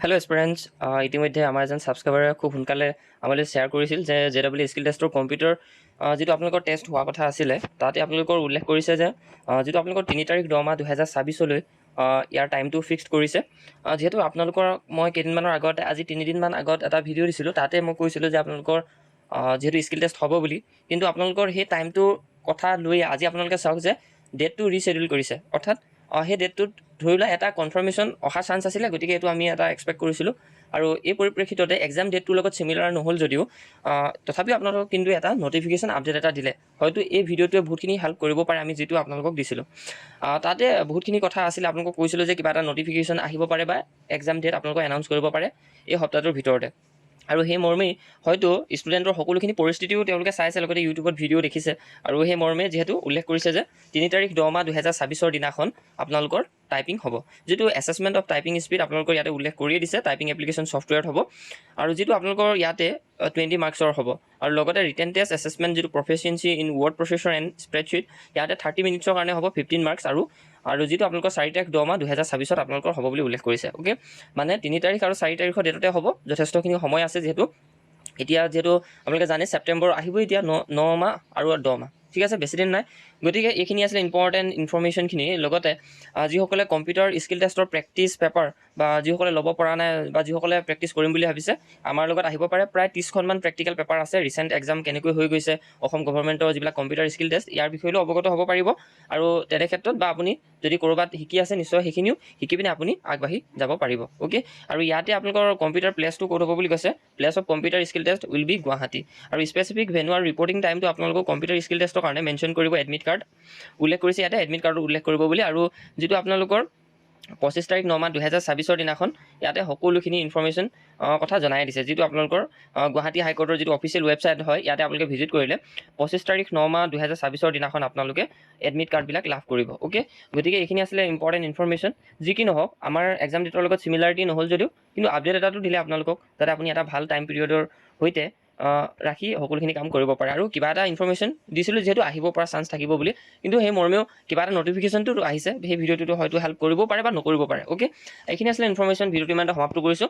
Hello' এস্পিৰেণ্টছ ইতিমধ্যে আমাৰ এজন ছাবস্ক্ৰাইবাৰে খুব সোনকালে আমালৈ শ্বেয়াৰ কৰিছিল যে JEE স্কিল টেষ্টৰ কম্পিউটাৰ যিটো আপোনালোকৰ টেষ্ট হোৱা কথা আছিলে তাতে আপোনালোকৰ উল্লেখ কৰিছে যে যিটো আপোনালোকৰ 3 তাৰিখ 10 মাহ 2024লৈ ইয়াৰ টাইমটো ফিক্সড কৰিছে। যিহেতু আপোনালোকৰ মই কেইদিনমানৰ আগতে আজি 3 দিনমান আগত এটা ভিডিঅ' দিছিলোঁ, তাতে মই কৈছিলোঁ যে আপোনালোকৰ যিহেতু স্কিল টেষ্ট হ'ব বুলি, কিন্তু আপোনালোকৰ সেই টাইমটোৰ কথা লৈ আজি আপোনালোকে চাওক যে ডেটটো ৰিশ্বেডিউল কৰিছে। অৰ্থাৎ সেই ডেটটোত ধৰি লোৱা এটা কনফাৰ্মেশ্যন অহা চান্স আছিলে, গতিকে এইটো আমি এটা এক্সপেক্ট কৰিছিলোঁ। আৰু এই পৰিপ্ৰেক্ষিততে এক্সাম ডেটটোৰ লগত চিমিলাৰ নহ'ল যদিও তথাপিও আপোনালোকক কিন্তু এটা নটিফিকেশ্যন আপডেট এটা দিলে। হয়তো এই ভিডিঅ'টোৱে বহুতখিনি হেল্প কৰিব পাৰে আমি যিটো আপোনালোকক দিছিলোঁ। তাতে বহুতখিনি কথা আছিলে, আপোনালোকক কৈছিলোঁ যে কিবা এটা নটিফিকেশ্যন আহিব পাৰে বা এক্সাম ডেট আপোনালোকক এনাউন্স কৰিব পাৰে এই সপ্তাহটোৰ ভিতৰতে। আৰু সেই মৰ্মেই হয়তো ষ্টুডেণ্টৰ সকলোখিনি পৰিস্থিতিও তেওঁলোকে চাইছে, লগতে ইউটিউবত ভিডিঅ' দেখিছে। আৰু সেই মৰ্মে যিহেতু উল্লেখ কৰিছে যে 3 তাৰিখ 10 মাহ 2024 দিনাখন আপোনালোকৰ টাইপিং হ'ব। যিটো এছেছমেণ্ট অফ টাইপিং স্পীড আপোনালোকৰ ইয়াতে উল্লেখ কৰিয়ে দিছে, টাইপিং এপ্লিকেশ্যন ছফ্টৱেৰত হ'ব। আৰু যিটো আপোনালোকৰ ইয়াতে 20 মাৰ্কছৰ হ'ব। আৰু লগতে ৰিটেন টেষ্ট এছেছমেণ্ট যিটো proficiency in word processor and spreadsheet, ইয়াতে 30 মিনিটছৰ কাৰণে হ'ব 15 মাৰ্কছ। আৰু যিটো আপোনালোকৰ 4 তাৰিখ 10 মাহ 2024 আপোনালোকৰ হ'ব বুলি উল্লেখ কৰিছে। অ'কে, মানে 3 তাৰিখ আৰু 4 তাৰিখৰ ডেটতে হ'ব, যথেষ্টখিনি সময় আছে। যিহেতু আপোনালোকে জানে ছেপ্টেম্বৰ আহিবই এতিয়া 9 মাহ আৰু 10 মাহ, ঠিক আছে, বেছিদিন নাই। গতিকে এইখিনি আছিলে ইম্পৰ্টেণ্ট ইনফৰ্মেশ্যনখিনি। লগতে যিসকলে কম্পিউটাৰ স্কিল টেষ্টৰ প্ৰেক্টিচ পেপাৰ বা যিসকলে ল'ব পৰা নাই বা যিসকলে প্ৰেক্টিচ কৰিম বুলি ভাবিছে, আমাৰ লগত আহিব পাৰে। প্ৰায় 30খনমান প্ৰেক্টিকেল পেপাৰ আছে। ৰিচেণ্ট এক্সাম কেনেকৈ হৈ গৈছে, অসম গভৰ্ণমেণ্টৰ যিবিলাক কম্পিউটাৰ স্কিল টেষ্ট, ইয়াৰ বিষয়েও অৱগত হ'ব পাৰিব। আৰু তেনে ক্ষেত্ৰত বা আপুনি যদি ক'ৰবাত শিকি আছে, নিশ্চয় সেইখিনিও শিকি পিনে আপুনি আগবাঢ়ি যাব পাৰিব। অ'কে, আৰু ইয়াতে আপোনালোকৰ কম্পিউটাৰ প্লেচটো ক'ত হ'ব বুলি কৈছে, place of computer skill test will be Guwahati. আৰু স্পেচিফিক ভেনু আৰু ৰিপৰ্টিং টাইমটো আপোনালোকৰ কম্পিউটাৰ স্কিল টেষ্টৰ কাৰণে মেনশ্যন কৰিব। এডমিট কাৰ্ড উল্লেখ কৰিছে ইয়াতে, এডমিট কাৰ্ডত উল্লেখ কৰিব বুলি। আৰু যিটো আপোনালোকৰ 25 তাৰিখ 9 মাহ 2024 দিনাখন ইয়াতে সকলোখিনি ইনফৰ্মেশ্যন কথা জনাই দিছে। যিটো আপোনালোকৰ গুৱাহাটী হাইকোৰ্টৰ যিটো অফিচিয়েল ৱেবছাইট হয়, ইয়াতে আপোনালোকে ভিজিট কৰিলে 25 তাৰিখ 9 মাহ 2024 দিনাখন আপোনালোকে এডমিট কাৰ্ডবিলাক লাভ কৰিব। অ'কে, গতিকে এইখিনি আছিলে ইম্পৰ্টেণ্ট ইনফৰ্মেশ্যন। যি কি নহওক, আমাৰ এক্সাম ডেটৰ লগত চিমিলাৰিটি নহ'ল যদিও কিন্তু আপডেট এটাটো দিলে আপোনালোকক, যাতে আপুনি এটা ভাল টাইম পিৰিয়ডৰ সৈতে ৰাখি সকলোখিনি কাম কৰিব পাৰে। আৰু কিবা এটা ইনফৰ্মেশ্যন দিছিলোঁ যিহেতু আহিব পৰা চান্স থাকিব বুলি, কিন্তু সেই মৰ্মেও কিবা এটা নটিফিকেশ্যনটো আহিছে, সেই ভিডিঅ'টোতো হয়তো হেল্প কৰিব পাৰে বা নকৰিব পাৰে। অ'কে, এইখিনি আছিলে ইনফৰ্মেশ্যন। ভিডিঅ'টো ইমানতে সমাপ্ত কৰিছোঁ।